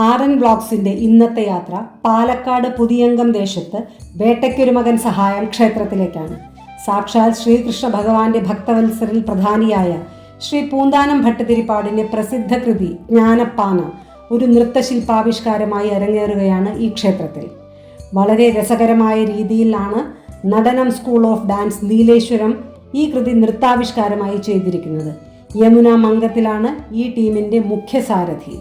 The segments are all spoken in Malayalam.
ആർ.എൻ. വ്ളോഗ്സിന്റെ ഇന്നത്തെ യാത്ര പാലക്കാട് പുതിയംഗം ദേശത്ത് വേട്ടയ്ക്കൊരു മകൻ സഹായം ക്ഷേത്രത്തിലേക്കാണ്. സാക്ഷാൽ ശ്രീകൃഷ്ണ ഭഗവാന്റെ ഭക്തവത്സരിൽ പ്രധാനിയായ ശ്രീ പൂന്താനം ഭട്ടതിരിപ്പാടിന്റെ പ്രസിദ്ധ കൃതി ജ്ഞാനപ്പാന ഒരു നൃത്തശില്പാവിഷ്കാരമായി അരങ്ങേറുകയാണ് ഈ ക്ഷേത്രത്തിൽ. വളരെ രസകരമായ രീതിയിലാണ് നടനം സ്കൂൾ ഓഫ് ഡാൻസ് നീലേശ്വരം ഈ കൃതി നൃത്താവിഷ്കാരമായി ചെയ്തിരിക്കുന്നത്. യമുന മംഗത്തിലാണ് ഈ ടീമിന്റെ മുഖ്യ സാരഥി.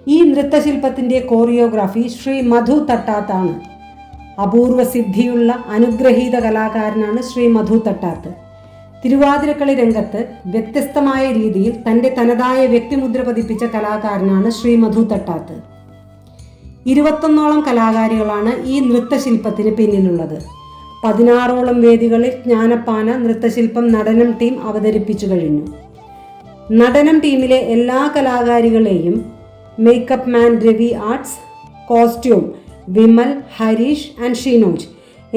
ഈ നൃത്തശില്പത്തിൻ്റെ കോറിയോഗ്രാഫി ശ്രീ മധു തട്ടാത്താണ്. അപൂർവ സിദ്ധിയുള്ള അനുഗ്രഹീത കലാകാരനാണ് ശ്രീ മധു തട്ടാത്ത്. തിരുവാതിരക്കളി രംഗത്ത് വ്യത്യസ്തമായ രീതിയിൽ തൻ്റെ തനതായ വ്യക്തിമുദ്ര പതിപ്പിച്ച കലാകാരനാണ് ശ്രീ മധു തട്ടാത്ത്. 21ഓളം കലാകാരികളാണ് ഈ നൃത്തശില്പത്തിന് പിന്നിലുള്ളത്. 16ഓളം വേദികളിൽ ജ്ഞാനപ്പാന നൃത്തശില്പം നടനം ടീം അവതരിപ്പിച്ചു കഴിഞ്ഞു. നടനം ടീമിലെ എല്ലാ കലാകാരികളെയും makeup man Ravi Arts, costume Vimal, Harish and Sheenoj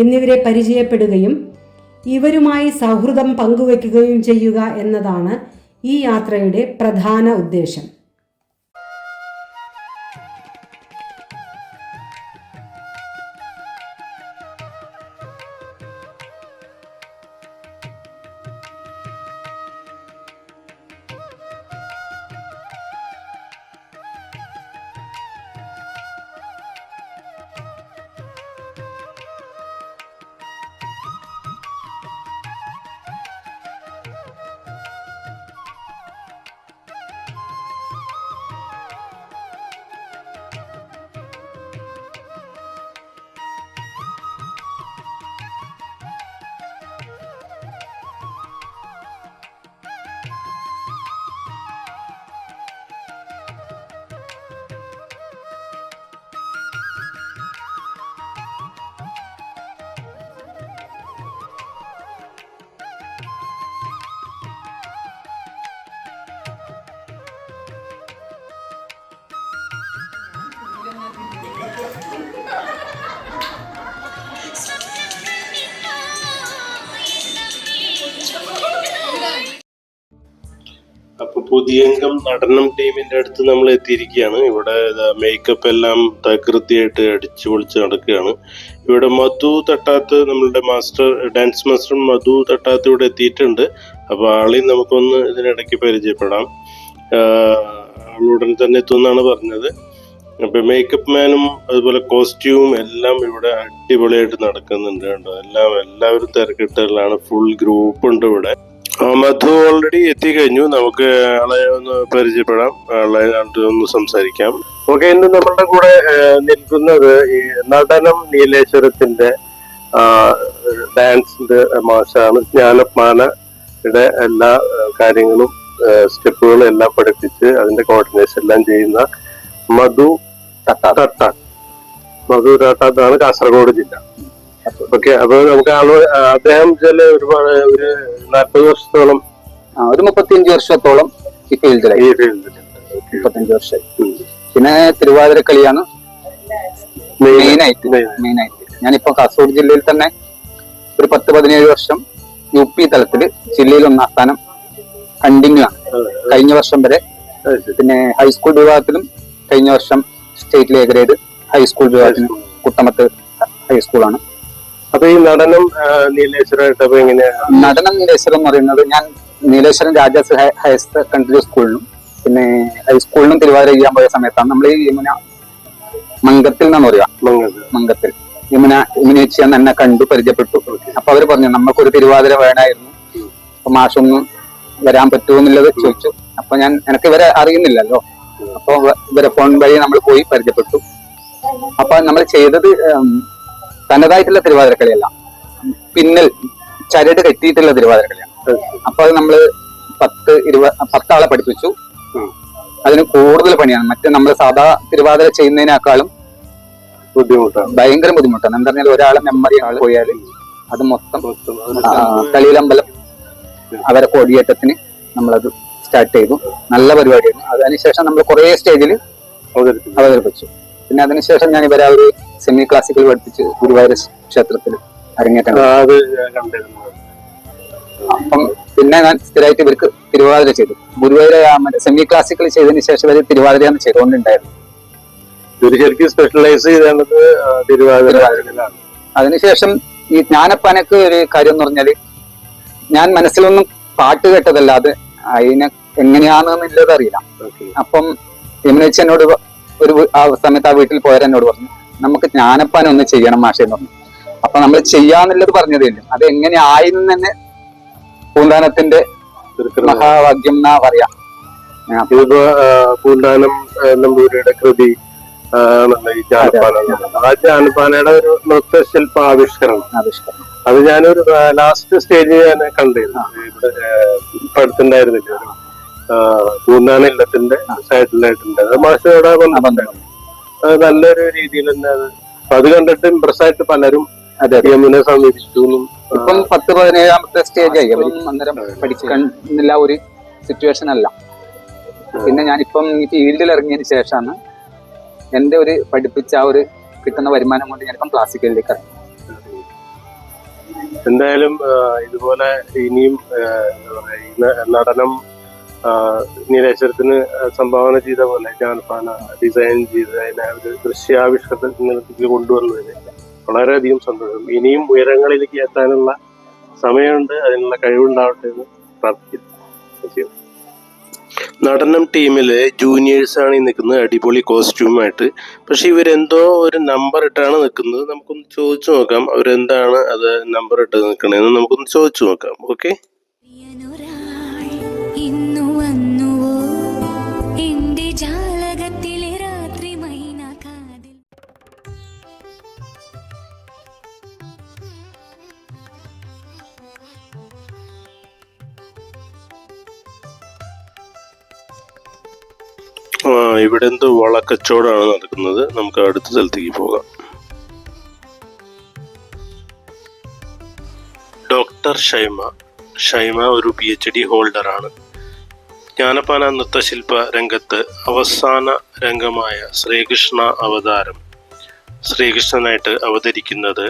എന്നിവരെ പരിചയപ്പെടുകയും ഇവരുമായി സൗഹൃദം പങ്കുവയ്ക്കുകയും ചെയ്യുക എന്നതാണ് ഈ യാത്രയുടെ പ്രധാന ഉദ്ദേശം. അപ്പൊ പുതിയംഗം നടനം ടീമിന്റെ അടുത്ത് നമ്മൾ എത്തിയിരിക്കുകയാണ്. ഇവിടെ മേക്കപ്പ് എല്ലാം തകൃതിയായിട്ട് അടിച്ചു പൊളിച്ച് നടക്കുകയാണ്. ഇവിടെ മധു തട്ടാത്ത്, നമ്മളുടെ ഡാൻസ് മാസ്റ്റർ മധു തട്ടാത്ത് ഇവിടെ എത്തിയിട്ടുണ്ട്. അപ്പൊ ആളെയും നമുക്കൊന്ന് ഇതിനിടയ്ക്ക് പരിചയപ്പെടാം. ആളുടൻ തന്നെ എത്തുമെന്നാണ് പറഞ്ഞത്. അപ്പൊ മേക്കപ്പ് മാനും അതുപോലെ കോസ്റ്റ്യൂം എല്ലാം ഇവിടെ അടിപൊളിയായിട്ട് നടക്കുന്നുണ്ട്. കേട്ടോ, എല്ലാവരും തിരക്കിട്ടലാണ്. ഫുൾ ഗ്രൂപ്പ് ഉണ്ട് ഇവിടെ. മധു ഓൾറെഡി എത്തിക്കഴിഞ്ഞു. നമുക്ക് ആളെ ഒന്ന് പരിചയപ്പെടാം, ആളെ ഒന്ന് സംസാരിക്കാം. ഓക്കെ, ഇന്ന് നമ്മളുടെ കൂടെ നിൽക്കുന്നത് ഈ നടനം നീലേശ്വരത്തിന്റെ ഡാൻസിന്റെ മാഷാണ്. ജ്ഞാനപ്പാനയുടെ എല്ലാ കാര്യങ്ങളും സ്റ്റെപ്പുകളും എല്ലാം പഠിപ്പിച്ച് അതിന്റെ കോർഡിനേഷൻ എല്ലാം ചെയ്യുന്ന മധു തട്ടാത്ത്. മധു തട്ടാത്താണ് കാസർഗോഡ് ജില്ല. ഓക്കെ, അപ്പൊ നമുക്ക് അദ്ദേഹം ഒരുപാട് ഒരു 40 വർഷത്തോളം, ഒരു 35 വർഷത്തോളം ഈ ഫീൽഡിലായി. 35 വർഷം. പിന്നെ തിരുവാതിരക്കളിയാണ് മെയിനായിട്ട്. ഞാനിപ്പോ കാസർഗോഡ് ജില്ലയിൽ തന്നെ ഒരു 10-17 വർഷം UP തലത്തില് ജില്ലയിൽ 1ാം സ്ഥാനം കണ്ടിന്യൂ ആണ് കഴിഞ്ഞ വർഷം വരെ. പിന്നെ ഹൈസ്കൂൾ വിഭാഗത്തിലും കഴിഞ്ഞ വർഷം സ്റ്റേറ്റിലെ എ ഗ്രേഡ് ഹൈസ്കൂൾ വിഭാഗത്തിന് കുട്ടമത്ത് ഹൈസ്കൂളാണ്. അപ്പൊ ഈ നടനം നീലേശ്വരമായിട്ട് അപ്പൊ എങ്ങനെയാ? നടനം നീലേശ്വരം എന്ന് പറയുന്നത്, ഞാൻ നീലേശ്വരം രാജാസ് ഹയർ സെക്കൻഡറി സ്കൂളിലും പിന്നെ ഹൈസ്കൂളിലും തിരുവാതിര ചെയ്യാൻ പോയ സമയത്താണ് നമ്മൾ ഈ യമുന മംഗത്തിൽ എന്നാണ് പറയാ. മംഗത്തിൽ യമുനേച്ചി എന്നെ കണ്ടു പരിചയപ്പെട്ടു. അപ്പൊ അവര് പറഞ്ഞു നമുക്കൊരു തിരുവാതിര വേണമായിരുന്നു, അപ്പൊ മാഷൊന്നും വരാൻ പറ്റുമോ എന്നുള്ളത് ചോദിച്ചു. അപ്പൊ എനിക്ക് ഇവരെ അറിയുന്നില്ലല്ലോ. അപ്പൊ ഇവരെ ഫോൺ വഴി നമ്മൾ പോയി പരിചയപ്പെട്ടു. അപ്പൊ നമ്മൾ ചെയ്തത് തനതായിട്ടുള്ള തിരുവാതിരക്കളിയല്ല, പിന്നൽ ചരട് കെട്ടിയിട്ടുള്ള തിരുവാതിരക്കളിയാണ്. അപ്പൊ അത് നമ്മള് 10 ആളെ പഠിപ്പിച്ചു. അതിന് കൂടുതൽ പണിയാണ്. മറ്റേ നമ്മൾ സാധാ തിരുവാതിര ചെയ്യുന്നതിനേക്കാളും ഭയങ്കര ബുദ്ധിമുട്ടാണ്. എന്താ പറഞ്ഞാൽ ഒരാളെ മെമ്മറി ആള് പോയാൽ അത് മൊത്തം കളിയിലമ്പലം അവരെ കോടിയേറ്റത്തിന് നമ്മളത് സ്റ്റാർട്ട് ചെയ്തു. നല്ല പരിപാടിയാണ്. അതിനുശേഷം നമ്മൾ കുറെ സ്റ്റേജിൽ അവതരിപ്പിച്ചു. പിന്നെ അതിനുശേഷം ഞാൻ ഇവരെ ഒരു സെമി ക്ലാസിക്കൽ പഠിപ്പിച്ച് ഗുരുവായൂർ ക്ഷേത്രത്തിൽ അരങ്ങേറ്റം. അപ്പം പിന്നെ ഞാൻ സ്ഥിരമായിട്ട് ഇവർക്ക് തിരുവാതിര ചെയ്തു. ഗുരുവായൂർ സെമി ക്ലാസിക്കൽ ചെയ്തതിനു ശേഷം ഇവർ തിരുവാതിരയാണ് ചെയ്തുകൊണ്ടുണ്ടായിരുന്നു. ഇവര് ശരിക്കും സ്പെഷ്യലൈസ് ചെയ്തത് തിരുവാതിരയിലാണ്. അതിനുശേഷം ഈ ജ്ഞാനപ്പാനക്ക് ഒരു കാര്യം എന്ന് പറഞ്ഞാല്, ഞാൻ മനസ്സിലൊന്നും പാട്ട് കേട്ടതല്ലാതെ അതിനെ എങ്ങനെയാണെന്നുള്ളത് അറിയില്ല. അപ്പം യമുനേച്ചി എന്നോട് ആ സമയത്ത് ആ വീട്ടിൽ പോയവരെന്നോട് പറഞ്ഞു, നമുക്ക് ജ്ഞാനപ്പാനം ഒന്ന് ചെയ്യണം മാഷെന്ന് പറഞ്ഞു. അപ്പൊ നമ്മൾ ചെയ്യാന്നുള്ളത് പറഞ്ഞതേ ഇല്ല, അത് എങ്ങനെ ആയിരുന്നു തന്നെ പൂന്താനത്തിന്റെ മഹാഭാഗ്യം എന്നാ പറയാ. ഇതിപ്പോ പൂന്താനം നമ്പൂരിയുടെ കൃതി ഈ ജാനപ്പാന, ആ ജാനപ്പാനയുടെ ഒരു നൃത്തശില്പ ആവിഷ്കരണം. അത് ഞാനൊരു ലാസ്റ്റ് സ്റ്റേജ് ഞാൻ കണ്ടിരുന്നു. ഇവിടെ ഇപ്പൊ അടുത്തുണ്ടായിരുന്നില്ല, ഒരു പൂന്താന ഇല്ലത്തിന്റെ സൈഡിലായിട്ടുണ്ട്. അത് മാഷയോടെ വന്നിട്ടുണ്ടായിരുന്നു. അത് നല്ലൊരു രീതിയിൽ തന്നെ അത് കണ്ടിട്ട് ഇംപ്രസ് ആയിട്ട് പലരും യമുനെ സമീപിച്ചു. ഇപ്പം 10-17 സ്റ്റേജ് ആയി. അന്നേരം പഠിക്കുന്നില്ല ഒരു സിറ്റുവേഷൻ അല്ല. പിന്നെ ഞാനിപ്പം ഈ ഫീൽഡിൽ ഇറങ്ങിയതിന് ശേഷമാണ് എന്റെ ഒരു പഠിപ്പിച്ച ആ ഒരു കിട്ടുന്ന വരുമാനം കൊണ്ട് ഞാനിപ്പം ക്ലാസിക്കലിലേക്ക് ഇറങ്ങി. എന്തായാലും ഇതുപോലെ ഇനിയും എന്താ പറയാ, നടനം നീലേശ്വരത്തിന് സംഭാവന ചെയ്ത പോലെ ജാനപ്പാന ഡിസൈൻ ചെയ്ത് അതിനെ ഒരു ദൃശ്യാവിഷ്കരണത്തിലേക്ക് കൊണ്ടുവന്നതിന് വളരെയധികം സന്തോഷം. ഇനിയും ഉയരങ്ങളിലേക്ക് എത്താനുള്ള സമയമുണ്ട്, അതിനുള്ള കഴിവുണ്ടാവട്ടെ എന്ന് പ്രാർത്ഥിക്കുന്നു. നടനം ടീമിലെ ജൂനിയേഴ്സാണ് ഈ നിൽക്കുന്നത്, അടിപൊളി കോസ്റ്റ്യൂമായിട്ട്. പക്ഷെ ഇവരെന്തോ ഒരു നമ്പർ ഇട്ടാണ് നിൽക്കുന്നത്. നമുക്കൊന്ന് ചോദിച്ചു നോക്കാം അവരെന്താണ് അത് നമ്പർ ഇട്ട് നിൽക്കണേന്ന് നമുക്കൊന്ന് ചോദിച്ചു നോക്കാം. ഓക്കെ. ഇവിടെ എന്തോ വളക്കച്ചവടമാണ് നടക്കുന്നത്. നമുക്ക് അടുത്ത സ്ഥലത്തേക്ക് പോകാം. ഡോക്ടർ ഷൈമ ഒരു PhD ഹോൾഡറാണ്. ജ്ഞാനപ്പാന നൃത്തശില്പ രംഗത്ത് അവസാന രംഗമായ ശ്രീകൃഷ്ണ അവതാരം, ശ്രീകൃഷ്ണനായിട്ട് അവതരിക്കുന്നത്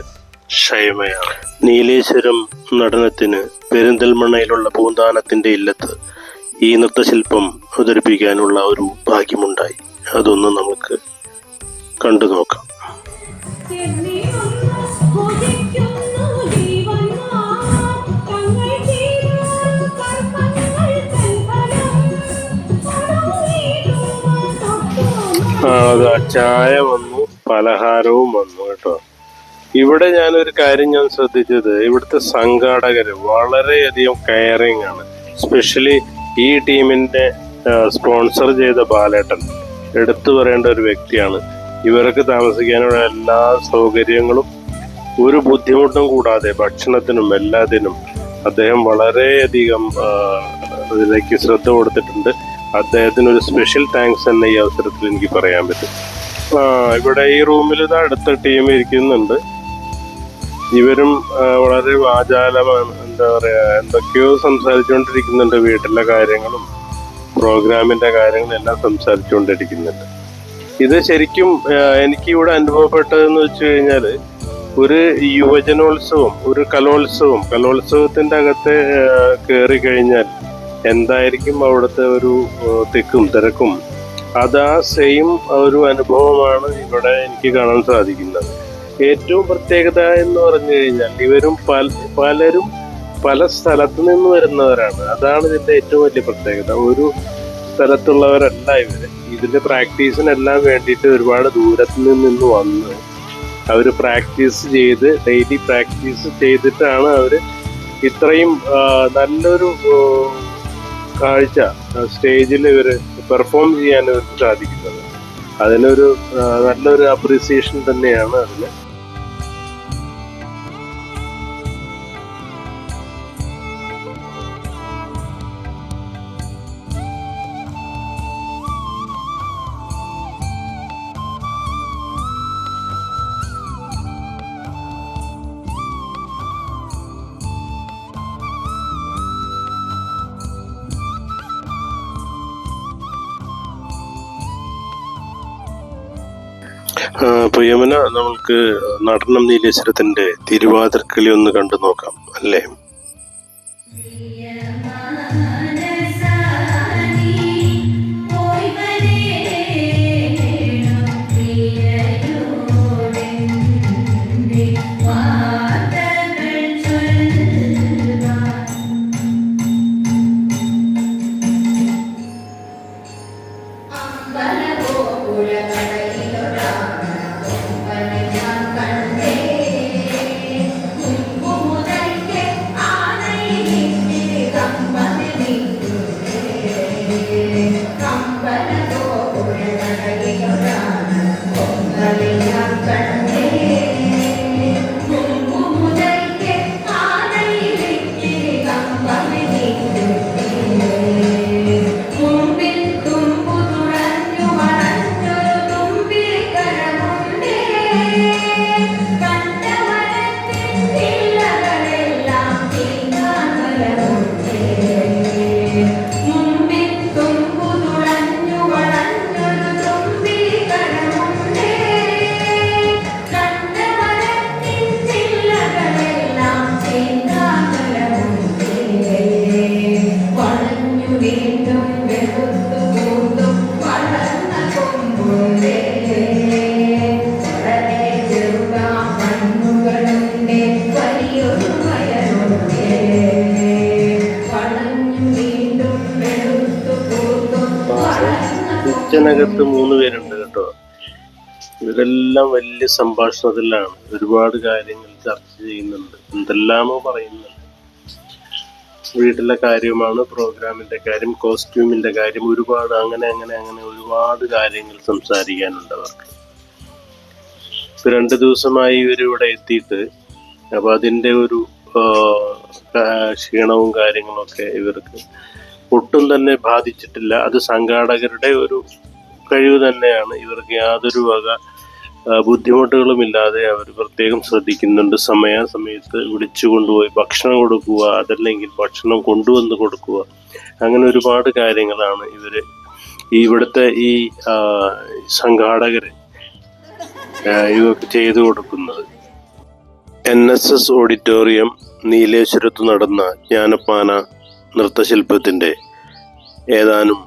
ഷൈമയാണ്. നീലേശ്വരം നടനത്തിന് പെരിന്തൽമണ്ണയിലുള്ള പൂന്താനത്തിന്റെ ഇല്ലത്ത് ഈ നൃത്തശില്പം അവതരിപ്പിക്കാനുള്ള ഒരു ഭാഗ്യമുണ്ടായി. അതൊന്ന് നമുക്ക് കണ്ടു നോക്കാം. അത് ചായ വന്നു, പലഹാരവും വന്നു കേട്ടോ. ഇവിടെ ഞാനൊരു കാര്യം ഞാൻ ശ്രദ്ധിച്ചത്, ഇവിടുത്തെ സംഘാടകര് വളരെയധികം കെയറിങ് ആണ്. സ്പെഷ്യലി ഈ ടീമിന്റെ സ്പോൺസർ ചെയ്ത ബാലേട്ടൻ എടുത്തു പറയേണ്ട ഒരു വ്യക്തിയാണ്. ഇവർക്ക് താമസിക്കാനുള്ള എല്ലാ സൗകര്യങ്ങളും ഒരു ബുദ്ധിമുട്ടും കൂടാതെ ഭക്ഷണത്തിനും എല്ലാത്തിനും അദ്ദേഹം വളരെയധികം അതിലേക്ക് ശ്രദ്ധ കൊടുത്തിട്ടുണ്ട്. അദ്ദേഹത്തിന് ഒരു സ്പെഷ്യൽ താങ്ക്സ് തന്നെ ഈ അവസരത്തിൽ എനിക്ക് പറയാൻ പറ്റും. ഇവിടെ ഈ റൂമിൽ ഇത് അടുത്ത ടീം ഇരിക്കുന്നുണ്ട്. ഇവരും വളരെ വാചാലമാണ്, എന്താ പറയാ, എന്തൊക്കെയോ സംസാരിച്ചുകൊണ്ടിരിക്കുന്നുണ്ട്. വീട്ടിലെ കാര്യങ്ങളും പ്രോഗ്രാമിന്റെ കാര്യങ്ങളും എല്ലാം സംസാരിച്ചുകൊണ്ടിരിക്കുന്നുണ്ട്. ഇത് ശരിക്കും എനിക്കിവിടെ അനുഭവപ്പെട്ടതെന്ന് വെച്ച് കഴിഞ്ഞാല് ഒരു യുവജനോത്സവം, ഒരു കലോത്സവത്തിന്റെ അകത്ത് കയറി കഴിഞ്ഞാൽ എന്തായിരിക്കും അവിടുത്തെ ഒരു തിക്കും തിരക്കും, അത് ആ സെയിം ഒരു അനുഭവമാണ് ഇവിടെ എനിക്ക് കാണാൻ സാധിക്കുന്നത്. ഏറ്റവും പ്രത്യേകത എന്ന് പറഞ്ഞു കഴിഞ്ഞാൽ ഇവരും പലരും പല സ്ഥലത്തു നിന്ന് വരുന്നവരാണ്. അതാണ് ഇതിന്റെ ഏറ്റവും വലിയ പ്രത്യേകത. ഒരു സ്ഥലത്തുള്ളവരല്ല ഇവര്. ഇതിന്റെ പ്രാക്ടീസിനെല്ലാം വേണ്ടിയിട്ട് ഒരുപാട് ദൂരത്തു നിന്ന് വന്ന് അവർ പ്രാക്ടീസ് ചെയ്ത് ഡെയിലി പ്രാക്ടീസ് ചെയ്തിട്ടാണ് അവര് ഇത്രയും നല്ലൊരു കാഴ്ച സ്റ്റേജിൽ ഇവര് പെർഫോം ചെയ്യാൻ ഇവർക്ക് സാധിക്കുന്നത്. അതിനൊരു നല്ലൊരു അപ്രീസിയേഷൻ തന്നെയാണ് അതിന്. അപ്പൊ യമുന, നമുക്ക് നടനം നീലേശ്വരത്തിന്റെ തിരുവാതിരക്കളി ഒന്ന് കണ്ടു നോക്കാം അല്ലേ? ी ഇതിനകത്ത് 3 പേരുണ്ട് കേട്ടോ. ഇവരെല്ലാം വലിയ സംഭാഷണത്തിലാണ്, ഒരുപാട് കാര്യങ്ങൾ ചർച്ച ചെയ്യുന്നുണ്ട്, എന്തെല്ലാമോ പറയുന്നുണ്ട്. വീട്ടിലെ കാര്യമാണ്, പ്രോഗ്രാമിന്റെ കാര്യം, കോസ്റ്റ്യൂമിന്റെ കാര്യം, ഒരുപാട് അങ്ങനെ ഒരുപാട് കാര്യങ്ങൾ സംസാരിക്കാനുണ്ട് അവർക്ക്. 2 ദിവസമായി ഇവരിവിടെ എത്തിയിട്ട്, അപ്പൊ അതിന്റെ ഒരു ക്ഷീണവും കാര്യങ്ങളൊക്കെ ഇവർക്ക് ഒട്ടും തന്നെ ബാധിച്ചിട്ടില്ല. അത് സംഘാടകരുടെ ഒരു കഴിവ് തന്നെയാണ്. ഇവർക്ക് യാതൊരു വക ബുദ്ധിമുട്ടുകളുമില്ലാതെ അവർ പ്രത്യേകം ശ്രദ്ധിക്കുന്നുണ്ട്. സമയത്ത് വിളിച്ചു കൊണ്ടുപോയി ഭക്ഷണം കൊടുക്കുക, അതല്ലെങ്കിൽ ഭക്ഷണം കൊണ്ടുവന്ന് കൊടുക്കുക, അങ്ങനെ ഒരുപാട് കാര്യങ്ങളാണ് ഇവിടുത്തെ ഈ സംഘാടകര് ഇവർക്ക് ചെയ്തു കൊടുക്കുന്നത്. NSS ഓഡിറ്റോറിയം നീലേശ്വരത്ത് നടന്ന ജ്ഞാനപ്പാന നൃത്തശില്പത്തിന്റെ ഏതാനും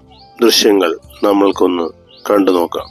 ദൃശ്യങ്ങൾ നമ്മൾക്കൊന്ന് കണ്ടു നോക്കാം.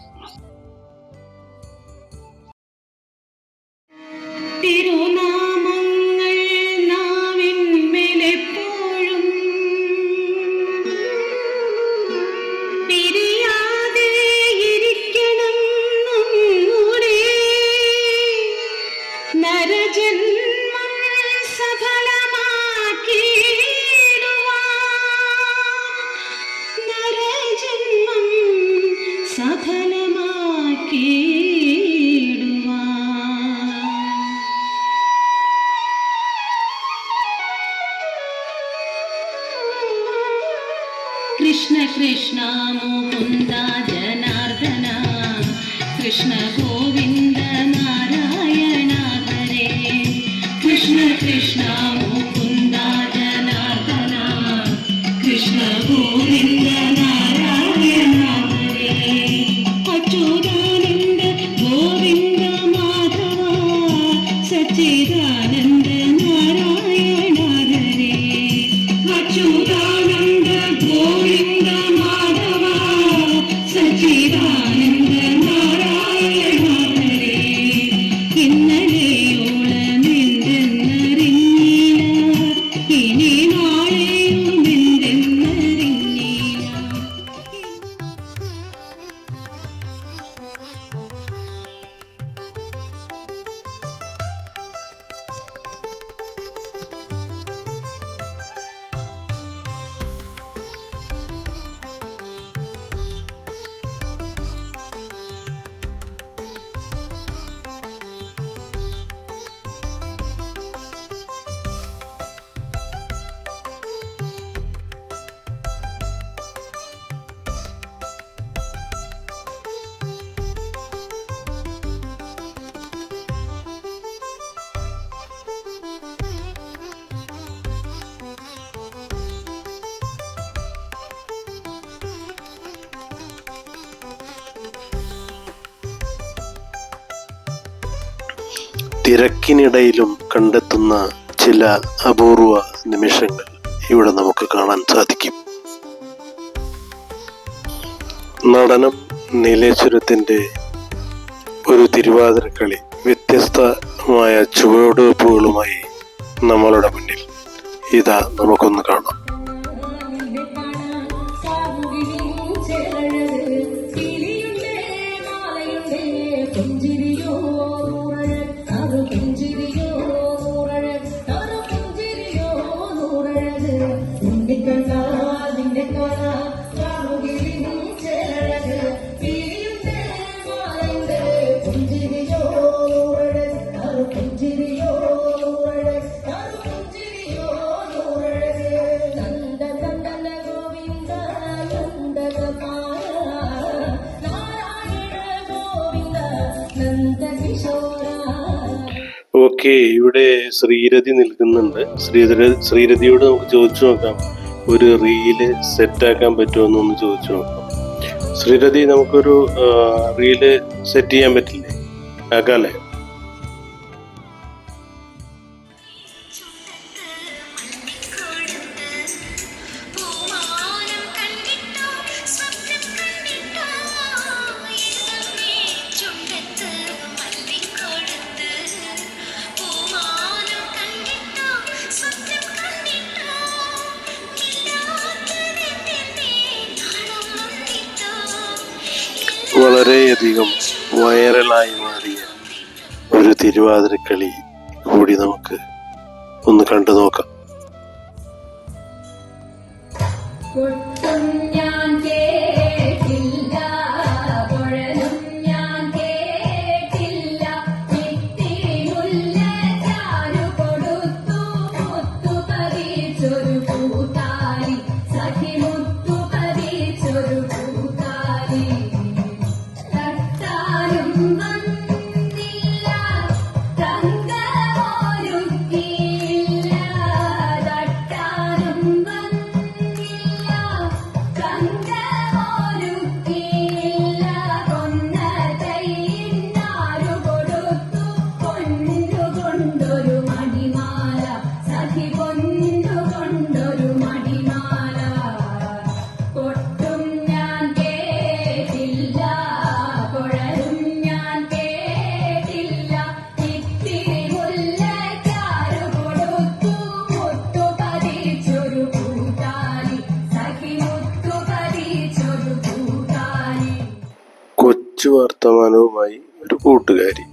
കൃഷ്ണ കൃഷ്ണ മുകുന്ദ ജനാർദ്ദന കൃഷ്ണ ഗോവിന്ദ നാരായണ ഹരേ. കൃഷ്ണ കൃഷ്ണ മുകുന്ദ ജനാർദ്ദന കൃഷ്ണ ഗോവിന്ദ നാരായണ ഹരേ. അച്യുതാനന്ദ ഗോവിന്ദ മാധവ സച്ചിദാനന്ദ നാരായണ ഹരേ. അച്യുതാനന്ദ ഗോവിന്ദ മാധവ സച്ചിദാനന്ദ നാരായണ ഹരേ. ഇന്നലെയോളം എന്തെന്നറിഞ്ഞില്ല, ഇനി നാളെയും എന്തെന്നറിഞ്ഞില്ല. തിരക്കിനിടയിലും കണ്ടെത്തുന്ന ചില അപൂർവ നിമിഷങ്ങൾ ഇവിടെ നമുക്ക് കാണാൻ സാധിക്കും. നടനം നീലേശ്വരത്തിന്റെ ഒരു തിരുവാതിരക്കളി വ്യത്യസ്തമായ ചുവടുവെപ്പുകളുമായി നമ്മളുടെ മുന്നിൽ ഇതാ നമുക്കൊന്ന് കാണാം. ഓക്കെ, ഇവിടെ ശ്രീരഥി നിൽക്കുന്നുണ്ട്. ശ്രീരഥിയോട് നമുക്ക് ചോദിച്ചു നോക്കാം, ഒരു റീല് സെറ്റാക്കാൻ പറ്റുമോ എന്ന് ചോദിച്ചു നോക്കാം. ശ്രീരഥി, നമുക്കൊരു റീല് സെറ്റ് ചെയ്യാൻ പറ്റില്ലേ? ആക്കാല്ലേ? വളരെയധികം വൈറലായി മാറിയ ഒരു തിരുവാതിരക്കളി കൂടി നമുക്ക് ഒന്ന് കണ്ടു നോക്കാം. കൊട്ടും ഞാൻ കേട്ടില്ല, കുഴലും ഞാൻ കേട്ടില്ല, ഇത്തിരിമുല്ല ചാരു കൊടുത്തു മുത്തു പതിച്ചൊരു പൂത്താലി, സഖി മുത്തു പതിച്ചൊരു പൂത്താലി. തട്ടാനും വന്നില്ല, തങ്കമൊരുക്കിയില്ല, തട്ടാനും വന്നില്ല, തങ്കമൊരുക്കിയില്ല, കൊന്നതൈന്നാരു കൊടുത്തു പൊന്നുകൊണ്ടൊരു മണിമാല, സഖി പൊന്നുകൊണ്ടൊരു മണിമാല. കൊട്ടും ഞാൻ കേട്ടില്ല, കുഴലും ഞാൻ കേട്ടില്ല, ഇത്തിരി മുല്ലയ്ക്കാരു കൊടുത്തു മുത്തു പതിച്ചൊരു പൂത്താലി, സഖി മുത്തു പതിച്ചൊരു പൂത്താലി. കൊച്ചു വർത്തമാനവുമായി ഒരു കൂട്ടുകാരി.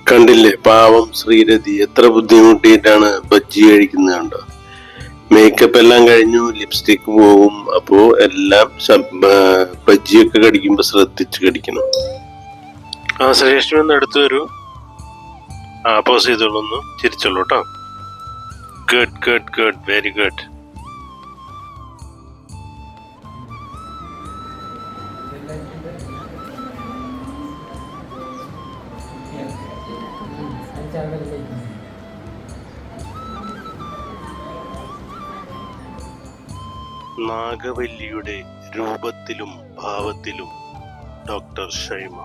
കണ്ടില്ലേ, പാവം ശ്രീരതി എത്ര ബുദ്ധിമുട്ടിയിട്ടാണ് ബജ്ജി കഴിക്കുന്നത് കണ്ടോ. മേക്കപ്പ് എല്ലാം കഴിഞ്ഞു, ലിപ്സ്റ്റിക് പോകും. അപ്പോ എല്ലാം ബജ്ജിയൊക്കെ കടിക്കുമ്പോ ശ്രദ്ധിച്ച് കടിക്കണം. ശ്രേഷ്ഠം ഒന്ന് അടുത്ത് വരൂ. പോസ് ചെയ്തോളൂ, ചിരിച്ചോളൂ കേട്ടോ. Good good good, very good. നാഗവല്ലിയുടെ രൂപത്തിലും ഭാവത്തിലും ഡോക്ടർ ഷൈമ.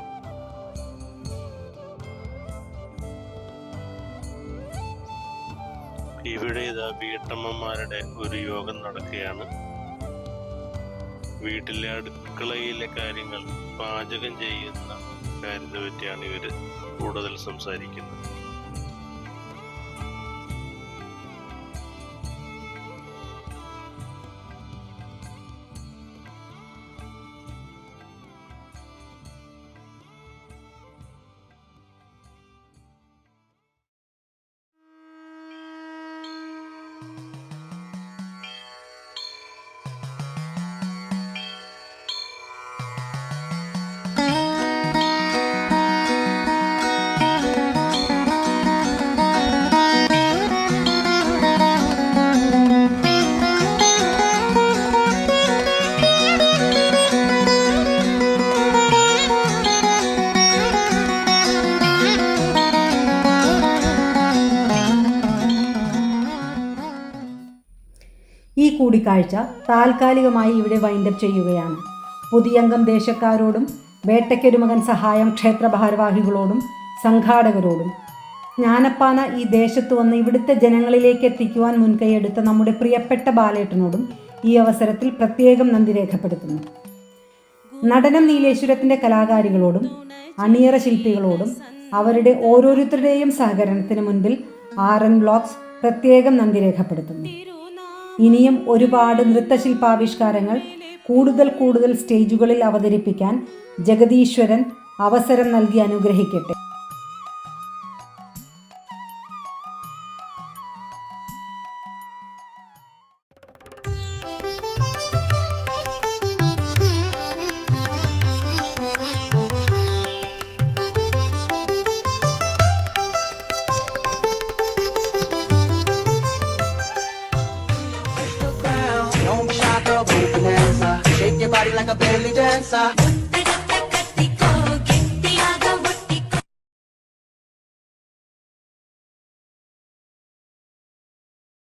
ഇവിടെ ഇതാ വീട്ടമ്മമാരുടെ ഒരു യോഗം നടക്കുകയാണ്. വീട്ടിലെ അടുക്കളയിലെ കാര്യങ്ങൾ, പാചകം ചെയ്യുന്ന കാര്യത്തെ പറ്റിയാണ് ഇവര് കൂടുതൽ സംസാരിക്കുന്നത്. ഈ കൂടിക്കാഴ്ച താൽക്കാലികമായി ഇവിടെ വൈൻഡപ്പ് ചെയ്യുകയാണ്. പുതിയംഗം ദേശക്കാരോടും വേട്ടയ്ക്കൊരുമകൻ സഹായം ക്ഷേത്ര ഭാരവാഹികളോടും സംഘാടകരോടും ജ്ഞാനപ്പാന ഈ ദേശത്ത് വന്ന് ഇവിടുത്തെ ജനങ്ങളിലേക്ക് എത്തിക്കുവാൻ മുൻകൈയെടുത്ത നമ്മുടെ പ്രിയപ്പെട്ട ബാലേട്ടനോടും ഈ അവസരത്തിൽ പ്രത്യേകം നന്ദി രേഖപ്പെടുത്തുന്നു. നടനം നീലേശ്വരത്തിൻ്റെ കലാകാരികളോടും അണിയറ ശില്പികളോടും അവരുടെ ഓരോരുത്തരുടെയും സഹകരണത്തിന് മുൻപിൽ RN വ്ലോഗ്സ് പ്രത്യേകം നന്ദി രേഖപ്പെടുത്തുന്നു. ഇനിയും ഒരുപാട് നൃത്തശില്പാവിഷ്കാരങ്ങൾ കൂടുതൽ സ്റ്റേജുകളിൽ അവതരിപ്പിക്കാൻ ജഗദീശ്വരൻ അവസരം നൽകി അനുഗ്രഹിക്കട്ടെ. Don't be shy, girl, move bonanza. Shake your body like a belly dancer.